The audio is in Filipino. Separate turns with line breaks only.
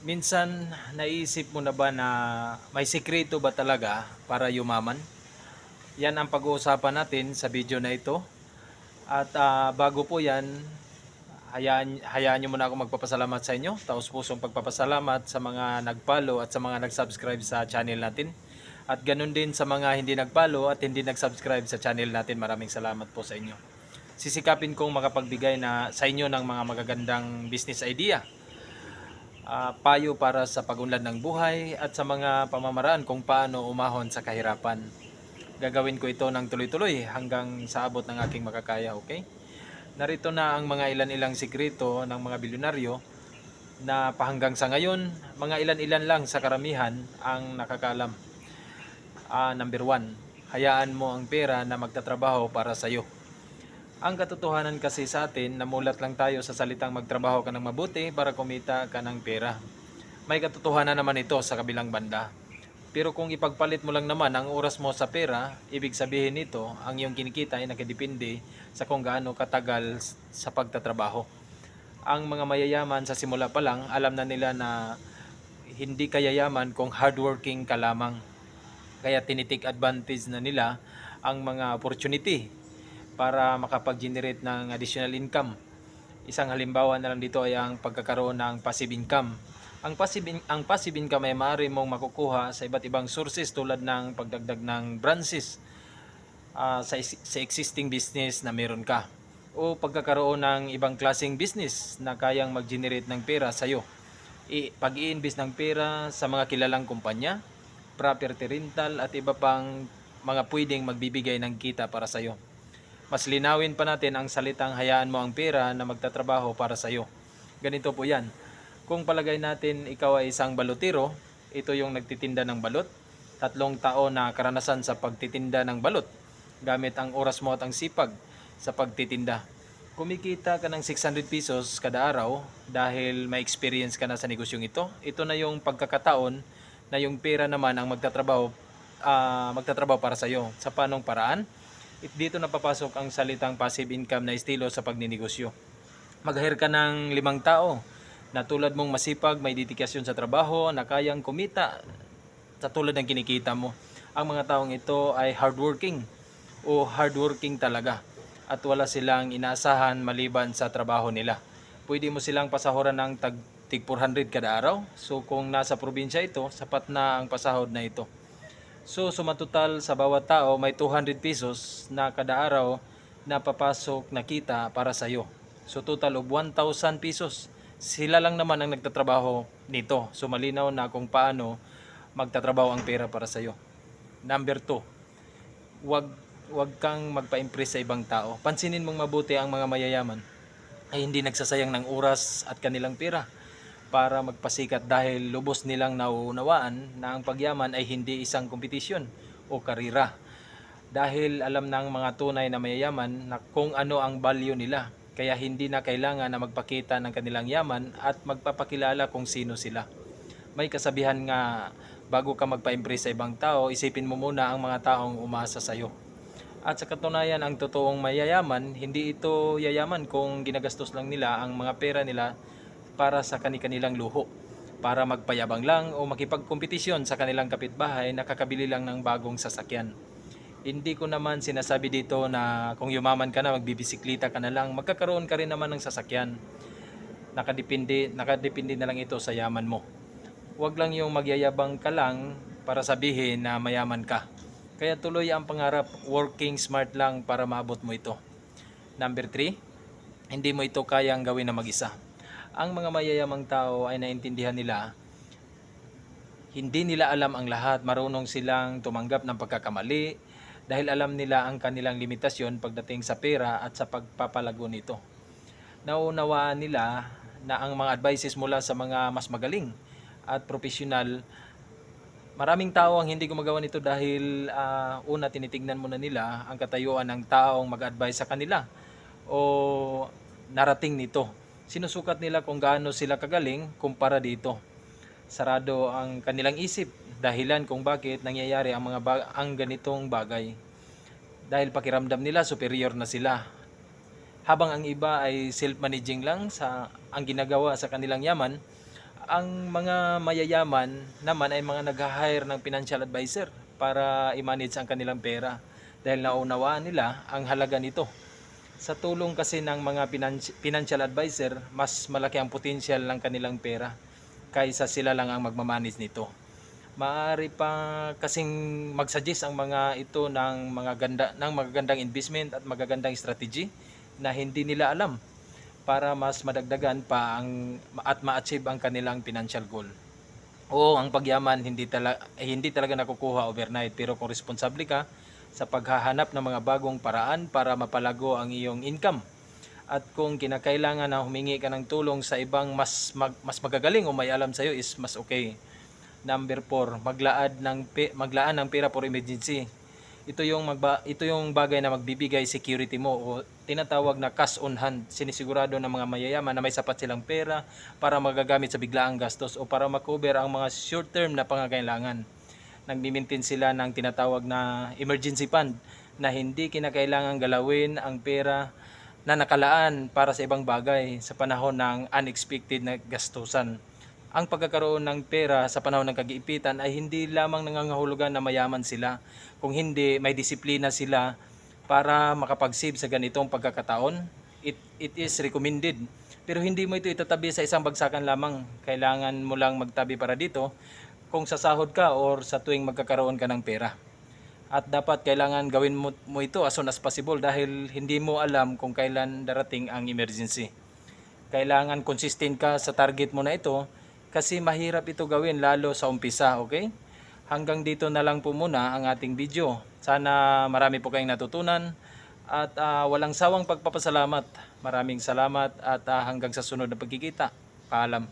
Minsan, naisip mo na ba na may sikreto ba talaga para yumaman? Yan ang pag-uusapan natin sa video na ito. At bago po yan, hayaan nyo muna ako magpapasalamat sa inyo. Taos pusong pagpapasalamat sa mga nag-follow at sa mga nag-subscribe sa channel natin. At ganun din sa mga hindi nag-follow at hindi nag-subscribe sa channel natin. Maraming salamat po sa inyo. Sisikapin kong makapagbigay na sa inyo ng mga magagandang business idea, payo para sa pag-unlad ng buhay at sa mga pamamaraan kung paano umahon sa kahirapan. Gagawin ko ito ng tuloy-tuloy hanggang sa abot ng aking makakaya, okay? Narito na ang mga ilan-ilang sikreto ng mga bilyonaryo na pahanggang sa ngayon, mga ilan-ilan lang sa karamihan ang nakakaalam. Number 1, hayaan mo ang pera na magtatrabaho para sa iyo. Ang katotohanan kasi sa atin, namulat lang tayo sa salitang magtrabaho ka ng mabuti para kumita ka ng pera. May katotohanan naman ito sa kabilang banda. Pero kung ipagpalit mo lang naman ang oras mo sa pera, ibig sabihin nito, ang iyong kinikita ay nakadepende sa kung gaano katagal sa pagtatrabaho. Ang mga mayayaman sa simula pa lang, alam na nila na hindi kayayaman kung hardworking ka lamang. Kaya tinitik advantage na nila ang mga opportunity para makapag-generate ng additional income. Isang halimbawa na lang dito ay ang pagkakaroon ng passive income. Ang passive income ay maaari mong makukuha sa iba't ibang sources tulad ng pagdagdag ng branches sa existing business na meron ka, o pagkakaroon ng ibang klaseng business na kayang mag-generate ng pera sa iyo. Pag-i-invest ng pera sa mga kilalang kumpanya, property rental at iba pang mga pwedeng magbibigay ng kita para sa iyo. Mas linawin pa natin ang salitang hayaan mo ang pera na magtatrabaho para sa iyo. Ganito po yan. Kung palagay natin ikaw ay isang balotero, ito yung nagtitinda ng balot, 3 taon na karanasan sa pagtitinda ng balot, gamit ang oras mo at ang sipag sa pagtitinda. Kumikita ka ng 600 pesos kada araw dahil may experience ka na sa negosyong ito. Ito na yung pagkakataon na yung pera naman ang magtatrabaho para sa iyo. Sa panong paraan? Dito napapasok ang salitang passive income na estilo sa pagninegosyo. Mag-hire ka ng 5 tao na tulad mong masipag, may dedikasyon sa trabaho, na kayang kumita sa tulad ng kinikita mo. Ang mga taong ito ay hardworking o hardworking talaga at wala silang inaasahan maliban sa trabaho nila. Pwede mo silang pasahuran ng tig 400 kada araw. So kung nasa probinsya ito, sapat na ang pasahod na ito. So sumatotal sa bawat tao may 200 pesos na kada araw na papasok na kita para sa iyo. So total of 1,000 pesos. Sila lang naman ang nagtatrabaho nito. So malinaw na kung paano magtatrabaho ang pera para sa iyo. Number 2, wag kang magpa-impress sa ibang tao. Pansinin mong mabuti ang mga mayayaman ay hindi nagsasayang ng oras at kanilang pera para magpasikat dahil lubos nilang nauunawaan na ang pagyaman ay hindi isang kompetisyon o karira. Dahil alam ng mga tunay na mayayaman na kung ano ang value nila, kaya hindi na kailangan na magpakita ng kanilang yaman at magpapakilala kung sino sila. May kasabihan nga, bago ka magpa-impress sa ibang tao, isipin mo muna ang mga taong umasa sa iyo. At sa katunayan, ang totoong mayayaman, hindi ito yayaman kung ginagastos lang nila ang mga pera nila para sa kanilang luho, para magpayabang lang o makipagkompetisyon sa kanilang kapitbahay na kakabili lang ng bagong sasakyan. Hindi ko naman sinasabi dito na kung yumaman ka na, magbibisikleta ka na lang, magkakaroon ka rin naman ng sasakyan. Nakadepende na lang ito sa yaman mo. Huwag lang yung magyayabang ka lang para sabihin na mayaman ka. Kaya tuloy ang pangarap, working smart lang para maabot mo ito. Number 3, hindi mo ito kayang gawin na mag-isa. Ang mga mayayamang tao ay naintindihan nila, hindi nila alam ang lahat. Marunong silang tumanggap ng pagkakamali dahil alam nila ang kanilang limitasyon pagdating sa pera at sa pagpapalago nito. Nauunawaan nila na ang mga advices mula sa mga mas magaling at profesional, maraming tao ang hindi gumagawa nito dahil una, tinitignan muna nila ang katayuan ng taong mag-advise sa kanila o narating nito. Sinusukat nila kung gaano sila kagaling kumpara dito. Sarado ang kanilang isip, dahilan kung bakit nangyayari ang ganitong bagay. Dahil pakiramdam nila superior na sila. Habang ang iba ay self-managing lang sa ang ginagawa sa kanilang yaman, Ang mga mayayaman naman ay mga nag-hire ng financial advisor para i-manage ang kanilang pera dahil naunawaan nila ang halaga nito. Sa tulong kasi ng mga financial advisor, mas malaki ang potensyal ng kanilang pera kaysa sila lang ang magmamanage nito. Maaari pa kasing mag-suggest ang mga ito ng magagandang investment at magagandang strategy na hindi nila alam para mas madagdagan pa at ma-achieve ang kanilang financial goal. Oo, ang pagyaman hindi talaga nakukuha overnight, pero kung responsable ka sa paghahanap ng mga bagong paraan para mapalago ang iyong income at kung kinakailangan na humingi ka ng tulong sa ibang mas magagaling o may alam sa iyo is mas okay. Number 4, maglaan ng pera for emergency. Ito yung bagay na magbibigay security mo o tinatawag na cash on hand. Sinisigurado ng mga mayayaman na may sapat silang pera para magagamit sa biglaang gastos o para makover ang mga short term na pangangailangan. Nagmi-maintain sila ng tinatawag na emergency fund na hindi kinakailangan galawin ang pera na nakalaan para sa ibang bagay sa panahon ng unexpected na gastusan. Ang pagkakaroon ng pera sa panahon ng kagiipitan ay hindi lamang nangangahulugan na mayaman sila, kung hindi may disiplina sila para makapag-save sa ganitong pagkakataon. It is recommended. Pero hindi mo ito itatabi sa isang bagsakan lamang. Kailangan mo lang magtabi para dito kung sasahod ka or sa tuwing magkakaroon ka ng pera. At dapat kailangan gawin mo ito as soon as possible dahil hindi mo alam kung kailan darating ang emergency. Kailangan consistent ka sa target mo na ito kasi mahirap ito gawin lalo sa umpisa, okay? Hanggang dito na lang po muna ang ating video. Sana marami po kayong natutunan at walang sawang pagpapasalamat. Maraming salamat at hanggang sa sunod na pagkikita. Paalam.